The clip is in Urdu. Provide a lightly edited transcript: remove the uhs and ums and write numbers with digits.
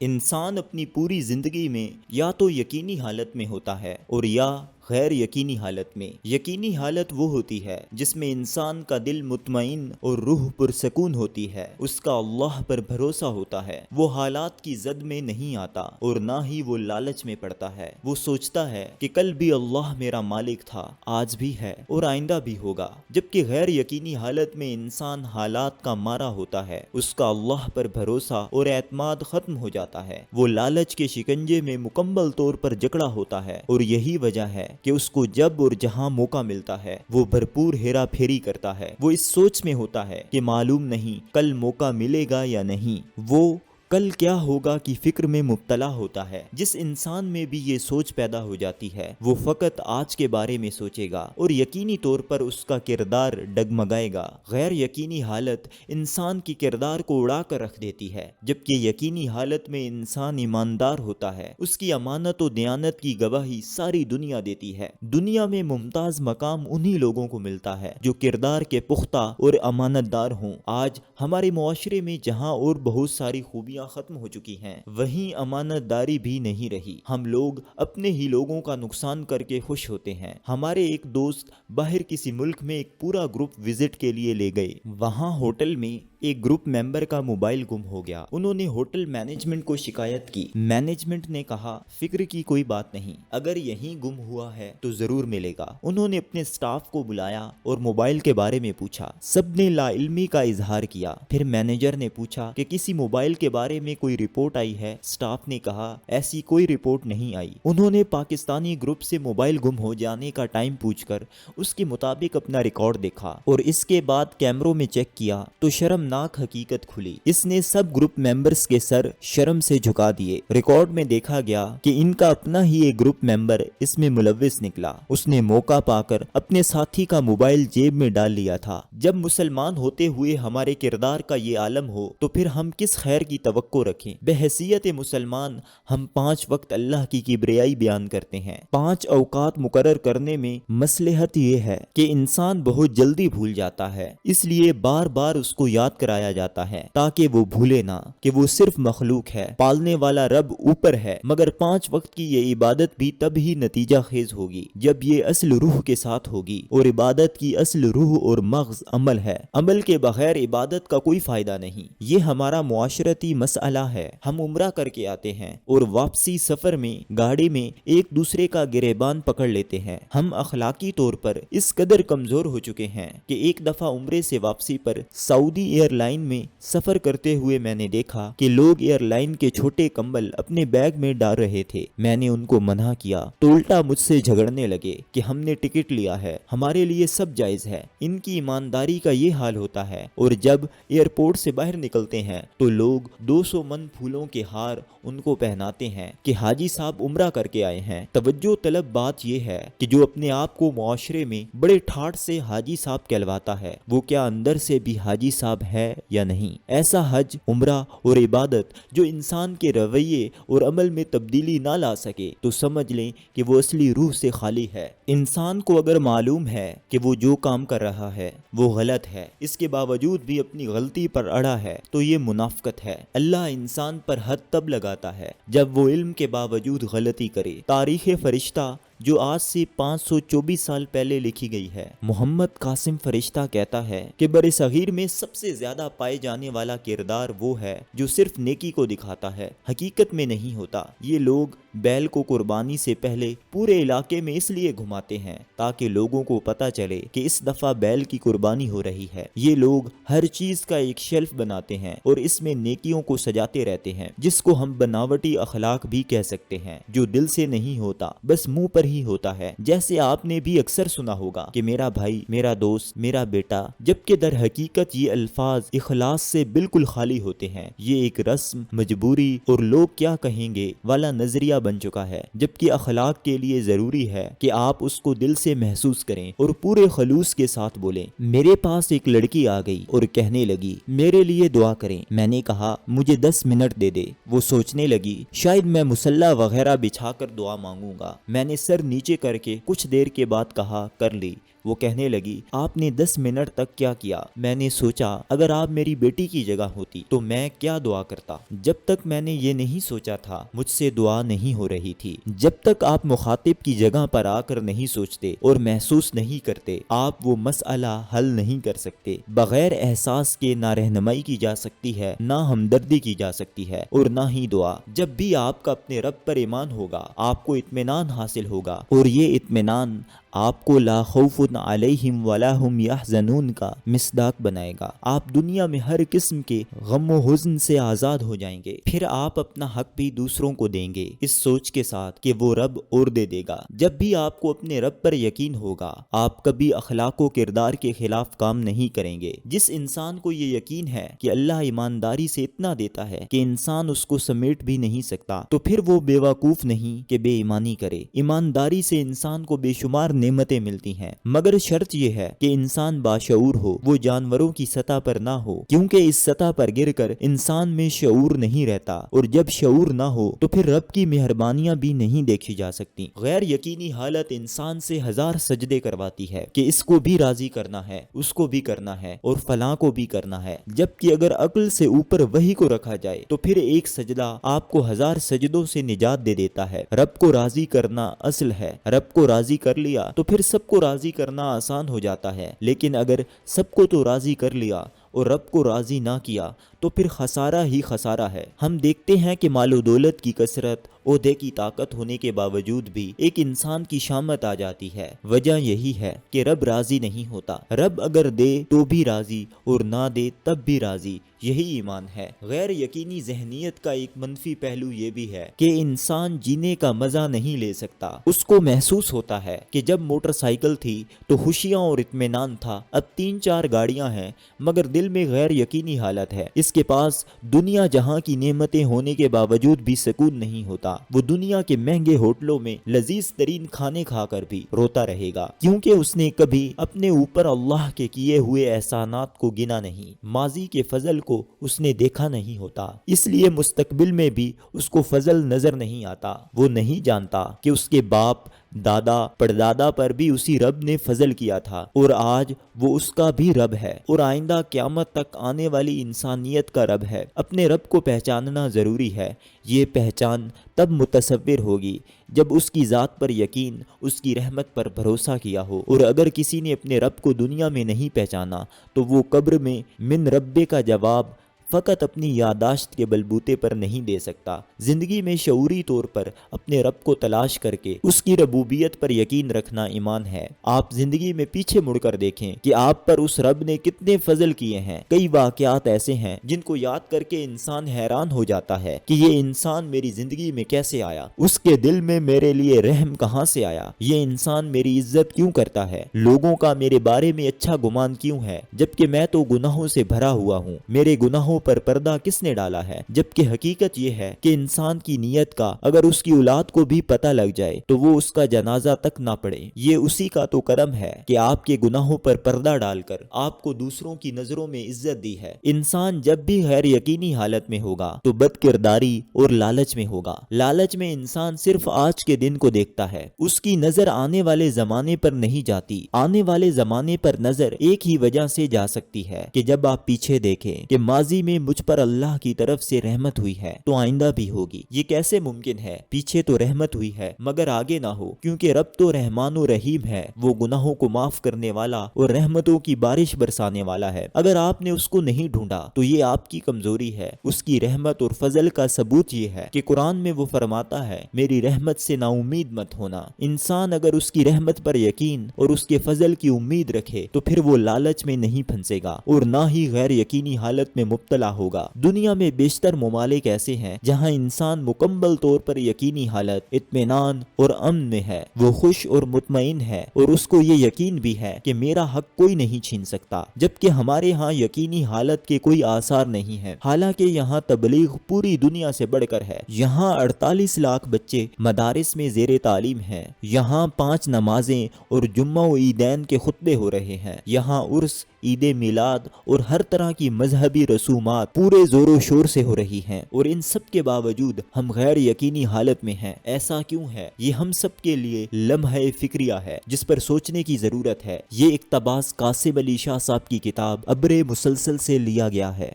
انسان اپنی پوری زندگی میں یا تو یقینی حالت میں ہوتا ہے اور یا غیر یقینی حالت میں۔ یقینی حالت وہ ہوتی ہے جس میں انسان کا دل مطمئن اور روح پرسکون ہوتی ہے، اس کا اللہ پر بھروسہ ہوتا ہے، وہ حالات کی زد میں نہیں آتا اور نہ ہی وہ لالچ میں پڑتا ہے۔ وہ سوچتا ہے کہ کل بھی اللہ میرا مالک تھا، آج بھی ہے اور آئندہ بھی ہوگا۔ جبکہ غیر یقینی حالت میں انسان حالات کا مارا ہوتا ہے، اس کا اللہ پر بھروسہ اور اعتماد ختم ہو جاتا ہے، وہ لالچ کے شکنجے میں مکمل طور پر جکڑا ہوتا ہے، اور یہی وجہ ہے کہ اس کو جب اور جہاں موقع ملتا ہے وہ بھرپور ہیرا پھیری کرتا ہے۔ وہ اس سوچ میں ہوتا ہے کہ معلوم نہیں کل موقع ملے گا یا نہیں، وہ کل کیا ہوگا کی فکر میں مبتلا ہوتا ہے۔ جس انسان میں بھی یہ سوچ پیدا ہو جاتی ہے وہ فقط آج کے بارے میں سوچے گا اور یقینی طور پر اس کا کردار ڈگمگائے گا۔ غیر یقینی حالت انسان کی کردار کو اڑا کر رکھ دیتی ہے، جبکہ یقینی حالت میں انسان ایماندار ہوتا ہے، اس کی امانت و دیانت کی گواہی ساری دنیا دیتی ہے۔ دنیا میں ممتاز مقام انہی لوگوں کو ملتا ہے جو کردار کے پختہ اور امانت دار ہوں۔ آج ہمارے معاشرے میں جہاں اور بہت ساری خوبیاں ختم ہو چکی ہیں، وہیں امانت داری بھی نہیں رہی۔ ہم لوگ اپنے ہی لوگوں کا نقصان کر کے خوش ہوتے ہیں۔ ہمارے ایک دوست باہر کسی ملک میں ایک پورا گروپ وزٹ کے لیے لے گئے۔ وہاں ہوٹل میں ایک گروپ ممبر کا موبائل گم ہو گیا۔ انہوں نے ہوٹل مینجمنٹ کو شکایت کی۔ مینجمنٹ نے کہا فکر کی کوئی بات نہیں، اگر یہیں گم ہوا ہے تو ضرور ملے گا۔ انہوں نے اپنے سٹاف کو بلایا اور موبائل کے بارے میں پوچھا۔ سب نے لا علمی کا اظہار کیا۔ پھر مینیجر نے پوچھا کہ کسی موبائل کے بارے میں کوئی رپورٹ آئی ہے؟ سٹاف نے کہا ایسی کوئی رپورٹ نہیں آئی۔ انہوں نے پاکستانی گروپ سے موبائل گم ہو جانے کا ٹائم پوچھ کر اس کے مطابق اپنا ریکارڈ دیکھا اور اس کے بعد کیمروں میں چیک کیا تو شرمناک حقیقت کھلی۔ اس نے سب گروپ ممبرز کے سر شرم سے جھکا دیے۔ ریکارڈ میں دیکھا گیا کہ ان کا اپنا ہی ایک گروپ ممبر اس میں ملوث نکلا۔ اس نے موقع پا کر اپنے ساتھی کا موبائل جیب میں ڈال لیا تھا۔ جب مسلمان ہوتے ہوئے ہمارے کردار کا یہ عالم ہو تو پھر ہم کس خیر کی توقع رکھیں؟ بحیثیت مسلمان ہم 5 وقت اللہ کی کبریائی بیان کرتے ہیں۔ 5 اوقات مقرر کرنے میں مصلحت یہ ہے کہ انسان بہت جلدی بھول جاتا ہے، اس لیے بار بار اس کو یاد کرایا جاتا ہے تاکہ وہ بھولے نہ کہ وہ صرف مخلوق ہے، پالنے والا رب اوپر ہے۔ مگر 5 وقت کی یہ عبادت بھی تب ہی نتیجہ خیز ہوگی جب یہ اصل روح کے ساتھ ہوگی، اور عبادت کی اصل روح اور مغز عمل ہے۔ عمل کے بغیر عبادت کا کوئی فائدہ نہیں۔ یہ ہمارا معاشرتی مسئلہ ہے۔ ہم عمرہ کر کے آتے ہیں اور واپسی سفر میں گاڑی میں ایک دوسرے کا گریبان پکڑ لیتے ہیں۔ ہم اخلاقی طور پر اس قدر کمزور ہو چکے ہیں کہ ایک دفعہ عمرے سے واپسی پر سعودی ایئر لائن میں سفر کرتے ہوئے میں نے دیکھا کہ لوگ ایئر لائن کے چھوٹے کمبل اپنے بیگ میں ڈال رہے تھے۔ میں نے ان کو منع کیا تو الٹا مجھ سے جھگڑنے لگے کہ ہم نے ٹکٹ لیا ہے، ہمارے لیے سب جائز ہے۔ ان کی ایمانداری کا یہ حال ہوتا ہے، اور جب ایئرپورٹ سے باہر نکلتے ہیں تو لوگ 200 من پھولوں کے ہار ان کو پہناتے ہیں کہ حاجی صاحب عمرہ کر کے آئے ہیں۔ توجہ طلب بات یہ ہے کہ جو اپنے آپ کو معاشرے میں بڑے ٹھاٹ سے حاجی صاحب کہلواتا ہے وہ کیا اندر سے بھی حاجی صاحب ہے یا نہیں؟ ایسا حج، عمرہ اور عبادت جو انسان کے رویے اور عمل میں تبدیلی نہ لا سکے تو سمجھ لیں کہ وہ اصلی روح سے خالی ہے۔ انسان کو اگر معلوم ہے کہ وہ جو کام کر رہا ہے وہ غلط ہے، اس کے باوجود بھی اپنی غلطی پر اڑا ہے تو یہ منافقت ہے۔ اللہ انسان پر حد تب لگاتا ہے جب وہ علم کے باوجود غلطی کرے۔ تاریخ فرشتہ جو آج سے 524 سال پہلے لکھی گئی ہے، محمد قاسم فرشتہ کہتا ہے کہ بر صغیر میں سب سے زیادہ پائے جانے والا کردار وہ ہے جو صرف نیکی کو دکھاتا ہے، حقیقت میں نہیں ہوتا۔ یہ لوگ بیل کو قربانی سے پہلے پورے علاقے میں اس لیے گھماتے ہیں تاکہ لوگوں کو پتہ چلے کہ اس دفعہ بیل کی قربانی ہو رہی ہے۔ یہ لوگ ہر چیز کا ایک شیلف بناتے ہیں اور اس میں نیکیوں کو سجاتے رہتے ہیں، جس کو ہم بناوٹی اخلاق بھی کہہ سکتے ہیں، جو دل سے نہیں ہوتا، بس منہ پر ہی ہوتا ہے۔ جیسے آپ نے بھی اکثر سنا ہوگا کہ میرا بھائی، میرا دوست، میرا بیٹا، جبکہ در حقیقت یہ الفاظ اخلاص سے بالکل خالی ہوتے ہیں۔ یہ ایک رسم، مجبوری اور لوگ کیا کہیں گے والا نظریہ بن چکا ہے، جبکہ اخلاق کے لیے ضروری ہے کہ آپ اس کو دل سے محسوس کریں اور پورے خلوص کے ساتھ بولیں۔ میرے پاس ایک لڑکی آ گئی اور کہنے لگی میرے لیے دعا کریں۔ میں نے کہا مجھے 10 منٹ دے دے۔ وہ سوچنے لگی شاید میں مصلی وغیرہ بچھا کر دعا مانگوں گا۔ میں نے سر نیچے کر کے کچھ دیر کے بعد کہا کر لی۔ وہ کہنے لگی آپ نے 10 منٹ تک کیا کیا؟ میں نے سوچا اگر آپ میری بیٹی کی جگہ ہوتی تو میں کیا دعا کرتا۔ جب تک میں نے یہ نہیں سوچا تھا مجھ سے دعا نہیں ہو رہی تھی۔ جب تک آپ مخاطب کی جگہ پر آ کر نہیں سوچتے اور محسوس نہیں کرتے آپ وہ مسئلہ حل نہیں کر سکتے۔ بغیر احساس کے نہ رہنمائی کی جا سکتی ہے، نہ ہمدردی کی جا سکتی ہے اور نہ ہی دعا۔ جب بھی آپ کا اپنے رب پر ایمان ہوگا آپ کو اطمینان حاصل ہوگا، اور یہ اطمینان آپ کو لا خوف علیہم ولا ہم یحزنون کا مصداق بنائے گا۔ آپ دنیا میں ہر قسم کے غم و حزن سے آزاد ہو جائیں گے، پھر آپ اپنا حق بھی دوسروں کو دیں گے اس سوچ کے ساتھ کہ وہ رب اور دے دے گا۔ جب بھی آپ کو اپنے رب پر یقین ہوگا آپ کبھی اخلاق و کردار کے خلاف کام نہیں کریں گے۔ جس انسان کو یہ یقین ہے کہ اللہ ایمانداری سے اتنا دیتا ہے کہ انسان اس کو سمیٹ بھی نہیں سکتا، تو پھر وہ بیوقوف نہیں کہ بے ایمانی کرے۔ ایمانداری سے انسان کو بے شمار نعمتیں ملتی ہیں، مگر شرط یہ ہے کہ انسان باشعور ہو، وہ جانوروں کی سطح پر نہ ہو، کیونکہ اس سطح پر گر کر انسان میں شعور نہیں رہتا، اور جب شعور نہ ہو تو پھر رب کی مہربانیاں بھی نہیں دیکھی جا سکتی۔ غیر یقینی حالت انسان سے 1000 سجدے کرواتی ہے کہ اس کو بھی راضی کرنا ہے، اس کو بھی کرنا ہے اور فلاں کو بھی کرنا ہے، جبکہ اگر عقل سے اوپر وہی کو رکھا جائے تو پھر ایک سجدہ آپ کو 1000 سجدوں سے نجات دے دیتا ہے۔ رب کو راضی کرنا اصل ہے، رب کو راضی کر لیا تو پھر سب کو راضی کرنا آسان ہو جاتا ہے، لیکن اگر سب کو تو راضی کر لیا اور رب کو راضی نہ کیا تو پھر خسارہ ہی خسارہ ہے۔ ہم دیکھتے ہیں کہ مال و دولت کی کثرت، عہدے کی طاقت ہونے کے باوجود بھی ایک انسان کی شامت آ جاتی ہے۔ وجہ یہی ہے کہ رب راضی نہیں ہوتا۔ رب اگر دے تو بھی راضی اور نہ دے تب بھی راضی، یہی ایمان ہے۔ غیر یقینی ذہنیت کا ایک منفی پہلو یہ بھی ہے کہ انسان جینے کا مزہ نہیں لے سکتا۔ اس کو محسوس ہوتا ہے کہ جب موٹر سائیکل تھی تو خوشیاں اور اطمینان تھا، اب 3-4 گاڑیاں ہیں مگر دل میں غیر یقینی حالت ہے۔ اس کے پاس دنیا جہاں کی نعمتیں ہونے کے باوجود بھی سکون نہیں ہوتا۔ وہ دنیا کے مہنگے ہوٹلوں میں لذیذ ترین کھانے کھا کر بھی روتا رہے گا، کیونکہ اس نے کبھی اپنے اوپر اللہ کے کیے ہوئے احسانات کو گنا نہیں، ماضی کے فضل کو اس نے دیکھا نہیں ہوتا، اس لیے مستقبل میں بھی اس کو فضل نظر نہیں آتا۔ وہ نہیں جانتا کہ اس کے باپ، دادا، پردادا پر بھی اسی رب نے فضل کیا تھا اور آج وہ اس کا بھی رب ہے اور آئندہ قیامت تک آنے والی انسانیت کا رب ہے۔ اپنے رب کو پہچاننا ضروری ہے۔ یہ پہچان تب متصور ہوگی جب اس کی ذات پر یقین، اس کی رحمت پر بھروسہ کیا ہو، اور اگر کسی نے اپنے رب کو دنیا میں نہیں پہچانا تو وہ قبر میں من ربے کا جواب فقط اپنی یادداشت کے بلبوتے پر نہیں دے سکتا۔ زندگی میں شعوری طور پر اپنے رب کو تلاش کر کے اس کی ربوبیت پر یقین رکھنا ایمان ہے۔ آپ زندگی میں پیچھے مڑ کر دیکھیں کہ آپ پر اس رب نے کتنے فضل کیے ہیں۔ کئی واقعات ایسے ہیں جن کو یاد کر کے انسان حیران ہو جاتا ہے کہ یہ انسان میری زندگی میں کیسے آیا، اس کے دل میں میرے لیے رحم کہاں سے آیا، یہ انسان میری عزت کیوں کرتا ہے، لوگوں کا میرے بارے میں اچھا گمان کیوں ہے، جبکہ میں تو گناہوں سے بھرا ہوا ہوں، میرے گناہوں پر پردہ کس نے ڈالا ہے۔ جبکہ حقیقت یہ ہے کہ انسان کی نیت کا اگر اس کی اولاد کو بھی پتہ لگ جائے تو وہ اس کا جنازہ تک نہ پڑے۔ یہ اسی کا تو کرم ہے کہ آپ کے گناہوں پر پردہ ڈال کر آپ کو دوسروں کی نظروں میں عزت دی ہے۔ انسان جب بھی غیر یقینی حالت میں ہوگا تو بد کرداری اور لالچ میں ہوگا۔ لالچ میں انسان صرف آج کے دن کو دیکھتا ہے، اس کی نظر آنے والے زمانے پر نہیں جاتی۔ آنے والے زمانے پر نظر ایک ہی وجہ سے جا سکتی ہے کہ جب آپ پیچھے دیکھیں کہ ماضی میں مجھ پر اللہ کی طرف سے رحمت ہوئی ہے تو آئندہ بھی ہوگی۔ یہ کیسے ممکن ہے؟ پیچھے تو رحمت ہوئی ہے مگر آگے نہ ہو، کیونکہ رب تو رحمان و رحیم ہے، وہ گناہوں کو معاف کرنے والا اور رحمتوں کی بارش برسانے والا ہے۔ اگر آپ نے اس کو نہیں ڈھونڈا تو یہ آپ کی کمزوری ہے۔ اس کی رحمت اور فضل کا ثبوت یہ ہے کہ قرآن میں وہ فرماتا ہے میری رحمت سے نا امید مت ہونا۔ انسان اگر اس کی رحمت پر یقین اور اس کے فضل کی امید رکھے تو پھر وہ لالچ میں نہیں پھنسے گا اور نہ ہی غیر یقینی حالت میں مبتلا ہوگا۔ دنیا میں بیشتر ممالک ایسے ہیں جہاں انسان مکمل طور پر یقینی حالت، اطمینان اور امن میں ہے، وہ خوش اور مطمئن ہے اور اس کو یہ یقین بھی ہے کہ میرا حق کوئی نہیں چھین سکتا، جبکہ ہمارے ہاں یقینی حالت کے کوئی آثار نہیں ہیں۔ حالانکہ یہاں تبلیغ پوری دنیا سے بڑھ کر ہے۔ یہاں 48 لاکھ بچے مدارس میں زیر تعلیم ہیں، یہاں 5 نمازیں اور جمعہ و عیدین کے خطبے ہو رہے ہیں، یہاں عرس، عید میلاد اور ہر طرح کی مذہبی رسومات پورے زور و شور سے ہو رہی ہیں، اور ان سب کے باوجود ہم غیر یقینی حالت میں ہیں۔ ایسا کیوں ہے؟ یہ ہم سب کے لیے لمحہ فکریہ ہے جس پر سوچنے کی ضرورت ہے۔ یہ اقتباس قاسم علی شاہ صاحب کی کتاب ابر مسلسل سے لیا گیا ہے۔